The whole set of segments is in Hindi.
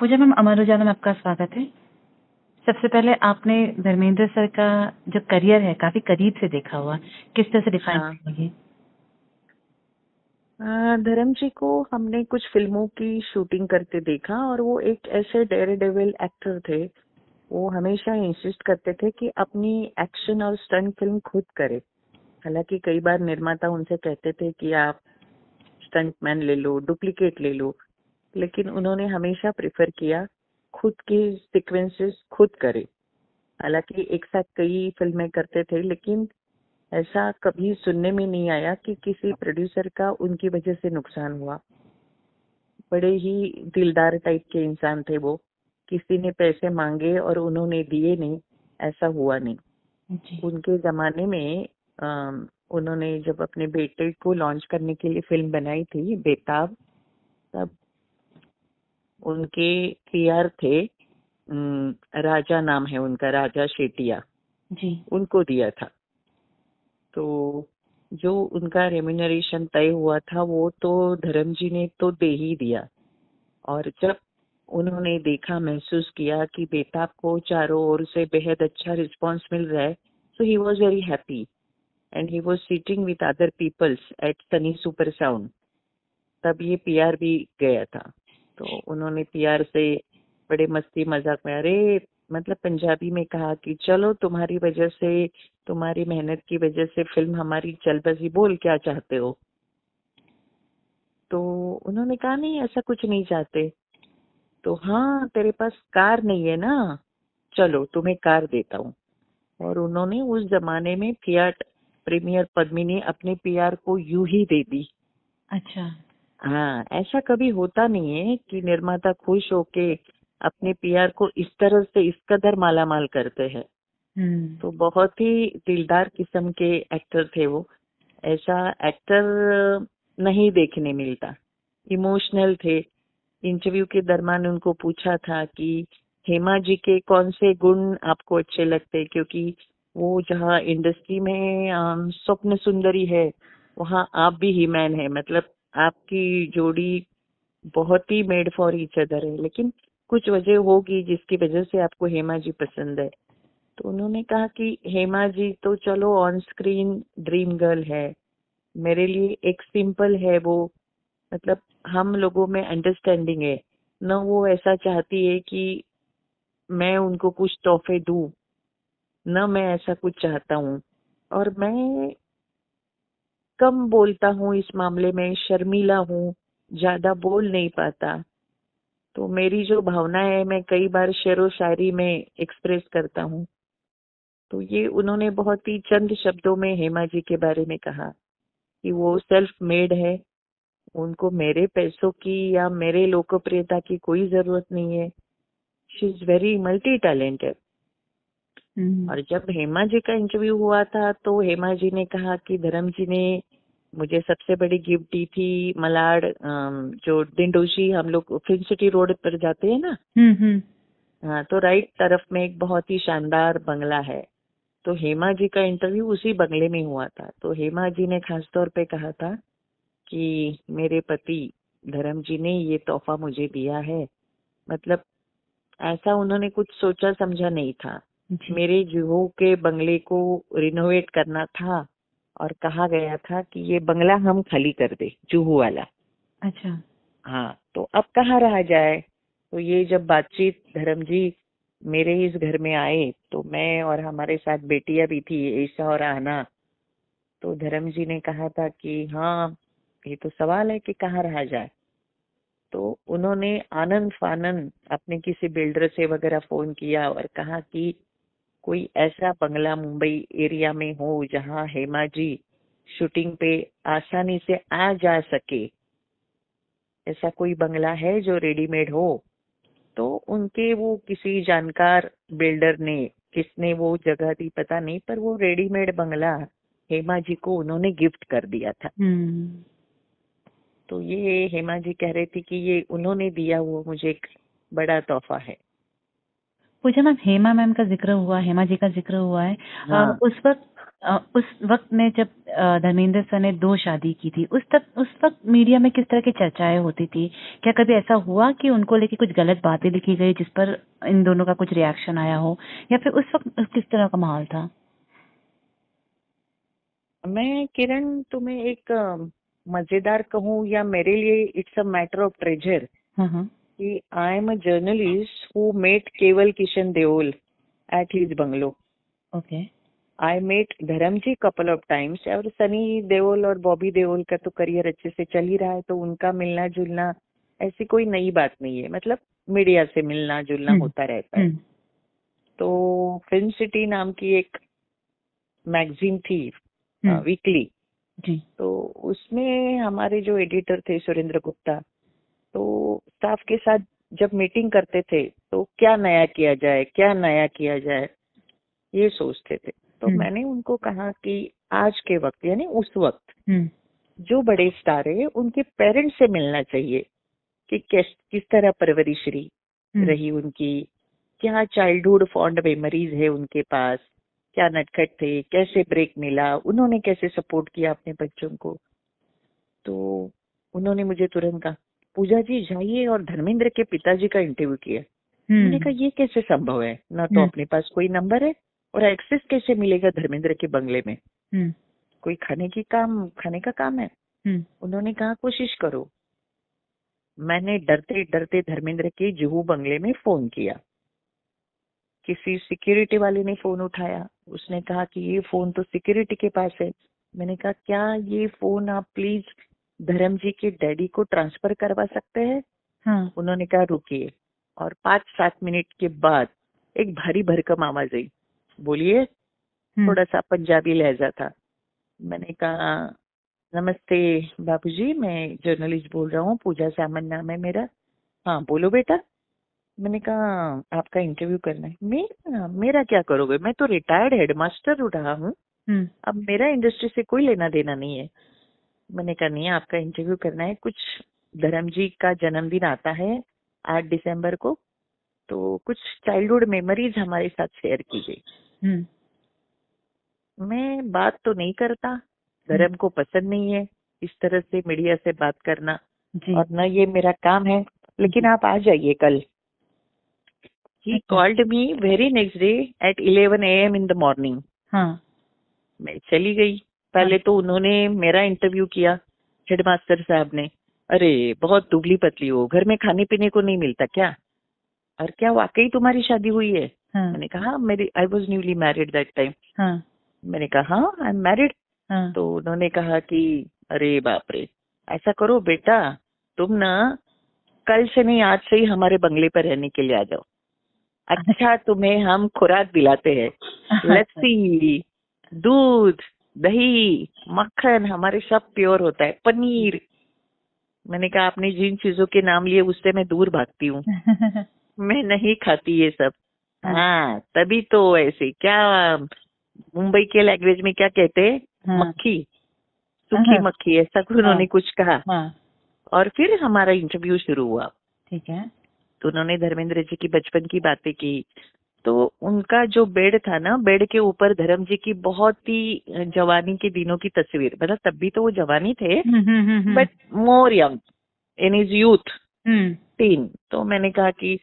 पूजा मैम, अमर उजाला में आपका स्वागत है। सबसे पहले आपने धर्मेंद्र सर का जो करियर है काफी करीब से देखा हुआ, किस तरह से डिफाइन हाँ। करेंगे? धर्म जी को हमने कुछ फिल्मों की शूटिंग करते देखा और वो एक ऐसे डेयर डेविल एक्टर थे। वो हमेशा इंसिस्ट करते थे कि अपनी एक्शन और स्टंट फिल्म खुद करे। हालांकि कई बार निर्माता उनसे कहते थे कि आप स्टंट मैन ले लो, डुप्लीकेट ले लो, लेकिन उन्होंने हमेशा प्रेफर किया खुद की सीक्वेंसेस खुद करे। हालांकि एक साथ कई फिल्में करते थे, लेकिन ऐसा कभी सुनने में नहीं आया कि किसी प्रोड्यूसर का उनकी वजह से नुकसान हुआ। बड़े ही दिलदार टाइप के इंसान थे वो। किसी ने पैसे मांगे और उन्होंने दिए नहीं, ऐसा हुआ नहीं। जी। उनके जमाने में उन्होंने जब अपने बेटे को लॉन्च करने के लिए फिल्म बनाई थी बेताब, तब उनके पीआर थे, राजा नाम है उनका, राजा शेटिया, जी। उनको दिया था। तो जो उनका रेम्यूनरेशन तय हुआ था वो तो धर्म जी ने तो दे ही दिया। और जब उन्होंने देखा, महसूस किया कि बेताब को चारों ओर से बेहद अच्छा रिस्पांस मिल रहा है, so he was very happy and he was sitting with other peoples at Sunny Super Sound. तब ये पीआर भी गया था। तो उन्होंने पीआर से बड़े मस्ती मजाक में, अरे मतलब पंजाबी में कहा कि चलो तुम्हारी वजह से, तुम्हारी मेहनत की वजह से फिल्म हमारी चल बसी, बोल क्या चाहते हो। तो उन्होंने कहा नहीं, ऐसा कुछ नहीं चाहते। तो हाँ, तेरे पास कार नहीं है ना, चलो तुम्हें कार देता हूँ। और उन्होंने उस जमाने में फियाट प्रीमियर पद्मिनी अपने पीआर को यूं ही दे दी। अच्छा। हाँ, ऐसा कभी होता नहीं है कि निर्माता खुश होके अपने पीआर को इस तरह से इस कदर मालामाल करते हैं। तो बहुत ही दिलदार किस्म के एक्टर थे वो। ऐसा एक्टर नहीं देखने मिलता। इमोशनल थे। इंटरव्यू के दरमियान उनको पूछा था कि हेमा जी के कौन से गुण आपको अच्छे लगते, क्योंकि वो जहाँ इंडस्ट्री में स्वप्न सुंदरी है, वहाँ आप भी ही मैन है। मतलब आपकी जोड़ी बहुत he made for each other है, लेकिन कुछ वजह होगी जिसकी वजह से आपको हेमा जी पसंद है। तो उन्होंने कहा कि हेमा जी तो चलो ऑन स्क्रीन ड्रीम गर्ल है, मेरे लिए एक सिंपल है वो। मतलब हम लोगों में अंडरस्टैंडिंग है न, वो ऐसा चाहती है कि मैं उनको कुछ तोहफे दूं, न मैं ऐसा कुछ चाहता हूँ। और मैं कम बोलता हूँ, इस मामले में शर्मीला हूँ, ज्यादा बोल नहीं पाता। तो मेरी जो भावना है मैं कई बार शेरो शायरी में एक्सप्रेस करता हूँ। तो ये उन्होंने बहुत ही चंद शब्दों में हेमा जी के बारे में कहा कि वो सेल्फ मेड है, उनको मेरे पैसों की या मेरे लोकप्रियता की कोई जरूरत नहीं है। She is very multi talented. और जब हेमा जी का इंटरव्यू हुआ था तो हेमा जी ने कहा कि धर्म जी ने मुझे सबसे बड़ी गिफ्ट दी थी मलाड, जो डिंडोशी, हम लोग फिल्म सिटी रोड पर जाते हैं ना, हाँ, तो राइट तरफ में एक बहुत ही शानदार बंगला है। तो हेमा जी का इंटरव्यू उसी बंगले में हुआ था। तो हेमा जी ने खास तौर पे कहा था कि मेरे पति धर्म जी ने ये तोहफा मुझे दिया है। मतलब ऐसा उन्होंने कुछ सोचा समझा नहीं था। जी। मेरे जुहू के बंगले को रिनोवेट करना था और कहा गया था कि ये बंगला हम खाली कर दे, जुहू वाला। अच्छा। हाँ, तो अब कहाँ रहा जाए। तो ये जब बातचीत धर्म जी मेरे इस घर में आए, तो मैं और हमारे साथ बेटियां भी थी, ईशा और आहना। तो धर्म जी ने कहा था कि हाँ, ये तो सवाल है कि कहाँ रहा जाए। तो उन्होंने आनंद फानन अपने किसी बिल्डर से वगैरह फोन किया और कहा कि कोई ऐसा बंगला मुंबई एरिया में हो जहाँ हेमा जी शूटिंग पे आसानी से आ जा सके। ऐसा कोई बंगला है जो रेडीमेड हो। तो उनके वो किसी जानकार बिल्डर ने, किसने वो जगह दी पता नहीं, पर वो रेडीमेड बंगला हेमा जी को उन्होंने गिफ्ट कर दिया था। तो ये हेमा जी कह रही थी कि ये उन्होंने दिया हुआ मुझे एक बड़ा तोहफा है। पूजा मैम, हेमा मैम का जिक्र हुआ, हेमा जी का जिक्र हुआ है। हाँ। उस वक्त उस वक्त में जब धर्मेंद्र सर ने 2 शादी की थी, उस वक्त मीडिया में किस तरह की चर्चाएं होती थी? क्या कभी ऐसा हुआ कि उनको लेके कुछ गलत बातें लिखी गई जिस पर इन दोनों का कुछ रिएक्शन आया हो, या फिर उस वक्त किस तरह का माहौल था? मैं किरण तुम्हें एक मजेदार कहूँ या मेरे लिए it's a matter of treasure कि I am a journalist who met Kewal Kishan Deol at his bungalow. Okay. I met Dharam ji couple of times. और सनी देओल और बॉबी देओल का तो करियर अच्छे से चल ही रहा है, तो उनका मिलना जुलना ऐसी कोई नई बात नहीं है. मतलब मीडिया से मिलना जुलना होता रहता है. तो फिल्म सिटी नाम की एक मैगजीन थी वीकली, तो उसमें हमारे जो एडिटर थे सुरेंद्र गुप्ता, तो स्टाफ के साथ जब मीटिंग करते थे तो क्या नया किया जाए, क्या नया किया जाए, ये सोचते थे. तो मैंने उनको कहा कि आज के वक्त यानी उस वक्त जो बड़े स्टार है उनके पेरेंट्स से मिलना चाहिए कि किस तरह परवरिश रही उनकी, क्या चाइल्डहुड फॉन्ड मेमोरीज है उनके पास, क्या नटखट थे, कैसे ब्रेक मिला, उन्होंने कैसे सपोर्ट किया अपने बच्चों को. तो उन्होंने मुझे तुरंत कहा, पूजा जी जाइए और धर्मेंद्र के पिताजी का इंटरव्यू किया. मैंने कहा ये कैसे संभव है, ना तो अपने पास कोई नंबर है और एक्सेस कैसे मिलेगा धर्मेंद्र के बंगले में, कोई खाने का काम है. उन्होंने कहा कोशिश करो. मैंने डरते डरते धर्मेंद्र के जुहू बंगले में फोन किया. किसी सिक्योरिटी वाले ने फोन उठाया, उसने कहा कि ये फोन तो सिक्योरिटी के पास है. मैंने कहा क्या ये फोन आप प्लीज धर्म जी के डैडी को ट्रांसफर करवा सकते हैं? हाँ. उन्होंने कहा रुकिए. और 5-7 मिनट के बाद एक भारी भरकम आवाज आई, बोलिए. थोड़ा सा पंजाबी लहजा था. मैंने कहा नमस्ते बाबूजी, मैं जर्नलिस्ट बोल रहा हूँ, पूजा सामन नाम है मेरा. हाँ बोलो बेटा. मैंने कहा आपका इंटरव्यू करना है. मेरा क्या करोगे, मैं तो रिटायर्ड हेडमास्टर रहा हूँ, अब मेरा इंडस्ट्री से कोई लेना देना नहीं है. मैंने कहा नहीं, आपका इंटरव्यू करना है. कुछ धर्म जी का जन्मदिन आता है 8 दिसंबर को, तो कुछ चाइल्डहुड मेमोरीज हमारे साथ शेयर कीजिए. मैं बात तो नहीं करता, धर्म को पसंद नहीं है इस तरह से मीडिया से बात करना, और न ये मेरा काम है, लेकिन आप आ जाइए कल. He called me very next day at 11 a.m. in the morning. हाँ. मैं चली गई. पहले तो उन्होंने मेरा इंटरव्यू किया, हेडमास्टर साहब ने. अरे बहुत दुबली पतली हो, घर में खाने पीने को नहीं मिलता क्या, और क्या वाकई तुम्हारी शादी हुई है? मैंने कहा मेरी I was newly married that time. मैंने कहा हाँ आई एम मैरिड. तो उन्होंने कहा कि अरे बाप रे, ऐसा करो बेटा, तुम ना कल से नहीं आज से ही हमारे बंगले पर रहने के लिए आ जाओ. अच्छा तुम्हें हम खुराक दिलाते हैं, लस्सी, दूध, दही, मक्खन, हमारे सब प्योर होता है, पनीर. मैंने कहा आपने जिन चीजों के नाम लिए उससे मैं दूर भागती हूँ, मैं नहीं खाती ये सब. हाँ तभी तो ऐसे, क्या मुंबई के लैंग्वेज में क्या कहते हैं, मक्खी, सूखी मक्खी, ऐसा कुछ उन्होंने कुछ कहा. और फिर हमारा इंटरव्यू शुरू हुआ. ठीक है. तो उन्होंने धर्मेंद्र जी की बचपन की बातें की. तो उनका जो बेड था ना, बेड के ऊपर धर्म जी की बहुत ही जवानी के दिनों की तस्वीर, मतलब तब भी तो वो जवानी थे, but more young in his youth, tin. तो मैंने कहा कि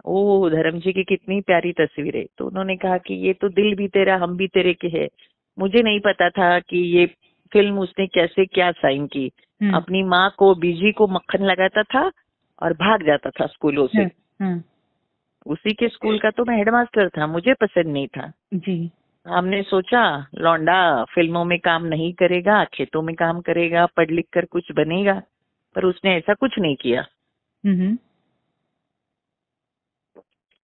ओ धर्म जी की कितनी प्यारी तस्वीर है. तो उन्होंने कहा कि ये तो दिल भी तेरा हम भी तेरे के है. मुझे नहीं पता था कि ये फिल्म उसने कैसे क्या साइन की. अपनी माँ को, बीजी को मक्खन लगाता था और भाग जाता था स्कूलों से. उसी के स्कूल का तो मैं हेडमास्टर था, मुझे पसंद नहीं था जी. हमने सोचा लौंडा फिल्मों में काम नहीं करेगा, खेतों में काम करेगा, पढ़ लिख कर कुछ बनेगा, पर उसने ऐसा कुछ नहीं किया.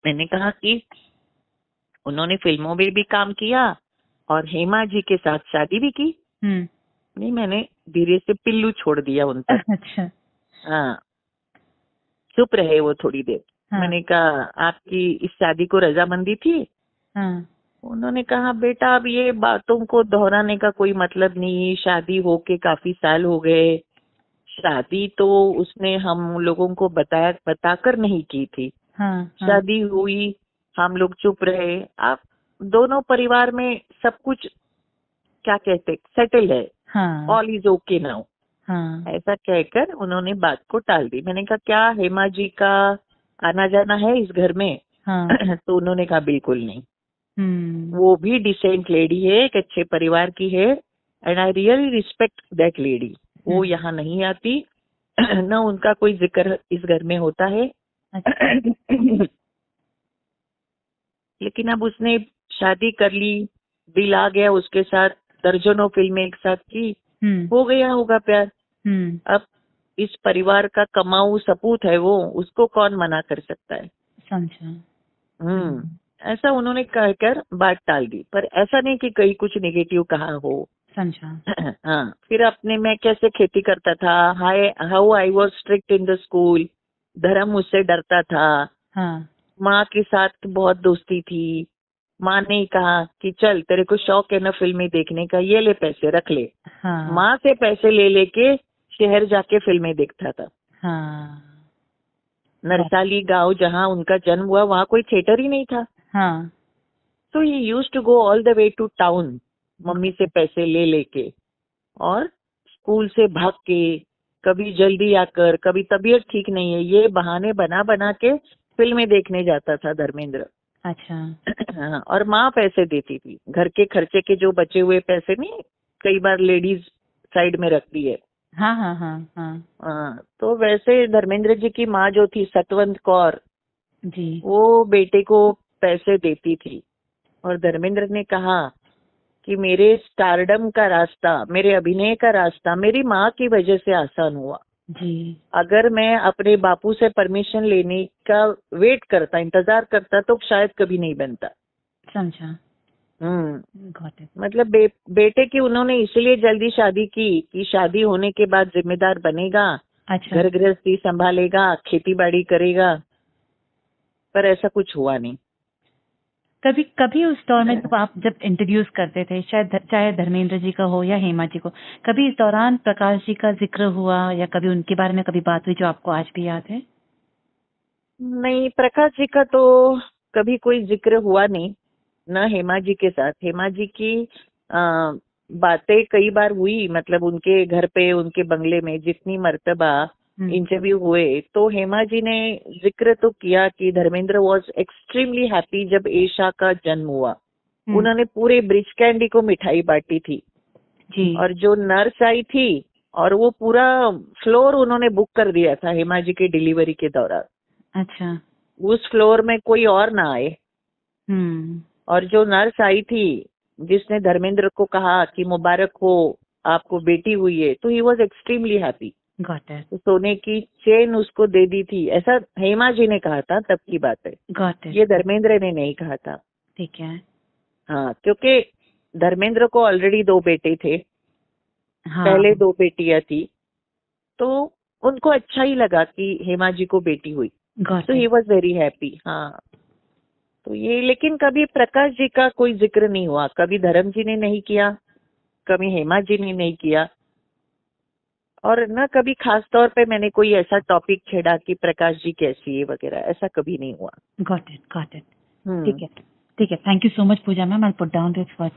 मैंने कहा कि उन्होंने फिल्मों में भी काम किया और हेमा जी के साथ शादी भी की. नहीं, मैंने धीरे से पिल्लू छोड़ दिया उन पर. अच्छा. हाँ, चुप रहे वो थोड़ी देर. मैंने कहा आपकी इस शादी को रजामंदी थी? उन्होंने कहा बेटा अब ये बातों को दोहराने का कोई मतलब नहीं, शादी होके काफी साल हो गए, शादी तो उसने हम लोगों को बताकर नहीं की थी. शादी हुई, हम लोग चुप रहे. आप दोनों परिवार में सब कुछ क्या कहते, सेटल है, हाँ, ऑल इज ओके नाउ, हाँ, ऐसा कहकर उन्होंने बात को टाल दी। मैंने कहा क्या हेमा जी का आना जाना है इस घर में? हाँ, तो उन्होंने कहा बिल्कुल नहीं, हम्म, वो भी डिसेंट लेडी है, एक अच्छे परिवार की है, and I really respect that lady. वो यहाँ नहीं आती न उनका कोई जिक्र इस घर में होता है। अच्छा, लेकिन अब उसने शादी कर ली, दिल आ गया उसके साथ, दर्जनों फिल्में एक साथ की, हो गया होगा प्यार। अब इस परिवार का कमाऊ सपूत है वो, उसको कौन मना कर सकता है? समझा, ऐसा उन्होंने कहकर बात टाल दी, पर ऐसा नहीं कि कहीं कुछ नेगेटिव कहा हो। समझा, हाँ, फिर अपने मैं कैसे खेती करता था, how I was strict in the school, धर्म मुझसे डरता था, हाँ, माँ के साथ बहुत दोस्ती थी, माँ ने कहा कि चल तेरे को शौक है ना फिल्में देखने का, ये ले पैसे रख ले। हाँ, माँ से पैसे ले लेके शहर जाके फिल्में देखता था। हाँ, नरसाली गांव जहाँ उनका जन्म हुआ, वहाँ कोई थिएटर ही नहीं था। हाँ, तो he used to go all the way to town, mummy से पैसे ले लेके, और स्कूल से भाग के, कभी जल्दी आकर, कभी तबीयत ठीक नहीं है, ये बहाने बना बना के फिल्में देखने जाता था धर्मेंद्र। अच्छा, हाँ, और माँ पैसे देती थी, घर के खर्चे के जो बचे हुए पैसे नहीं, कई बार लेडीज साइड में रखती है। हाँ, हाँ, हाँ, हाँ, हाँ, तो वैसे धर्मेंद्र जी की माँ जो थी सतवंत कौर, जी, वो बेटे को पैसे देती थी, और धर्मेंद्र ने कहा कि मेरे स्टारडम का रास्ता, मेरे अभिनय का रास्ता मेरी माँ की वजह से आसान हुआ। जी, अगर मैं अपने बापू से परमिशन लेने का वेट करता, इंतजार करता, तो शायद कभी नहीं बनता। समझा, गॉट इट, मतलब बेटे की उन्होंने इसलिए जल्दी शादी की कि शादी होने के बाद जिम्मेदार बनेगा, अच्छा, घर गृहस्थी संभालेगा, खेती बाड़ी करेगा, पर ऐसा कुछ हुआ नहीं। कभी कभी उस दौर में जब आप जब इंट्रोड्यूस करते थे, शायद चाहे धर्मेंद्र जी का हो या हेमा जी को, कभी इस दौरान प्रकाश जी का जिक्र हुआ या कभी उनके बारे में कभी बात हुई जो आपको आज भी याद है? नहीं, प्रकाश जी का तो कभी कोई जिक्र हुआ नहीं, न हेमा जी के साथ। हेमा जी की बातें कई बार हुई, मतलब उनके घर पे, उनके बंगले में जितनी मर्तबा इंटरव्यू हुए, तो हेमा जी ने जिक्र तो किया कि धर्मेंद्र वॉज एक्सट्रीमली हैप्पी जब एशा का जन्म हुआ। उन्होंने पूरे ब्रिज कैंडी को मिठाई बांटी थी जी, और जो नर्स आई थी, और वो पूरा फ्लोर उन्होंने बुक कर दिया था हेमा जी के डिलीवरी के दौरान, अच्छा, उस फ्लोर में कोई और ना आए। और जो नर्स आई थी जिसने धर्मेंद्र को कहा कि मुबारक हो आपको बेटी हुई है, तो he was extremely happy. Got it, तो सोने की चेन उसको दे दी थी, ऐसा हेमा जी ने कहा था, तब की बात है, गॉट इट, ये धर्मेंद्र ने नहीं कहा था। ठीक है, हाँ, क्योंकि धर्मेंद्र को ऑलरेडी 2 बेटे थे, हाँ, पहले 2 बेटियां थी, तो उनको अच्छा ही लगा कि हेमा जी को बेटी हुई, गॉट तो ही इट, वॉज वेरी हैप्पी। हाँ, तो ये, लेकिन कभी प्रकाश जी का कोई जिक्र नहीं हुआ, कभी धर्म जी ने नहीं किया, कभी हेमा जी ने नहीं किया, और न कभी खास तौर पे मैंने कोई ऐसा टॉपिक छेड़ा कि प्रकाश जी कैसी है वगैरह, ऐसा कभी नहीं हुआ। गॉट इट, ठीक है, ठीक है, thank you so much Pooja ma'am, I put down this for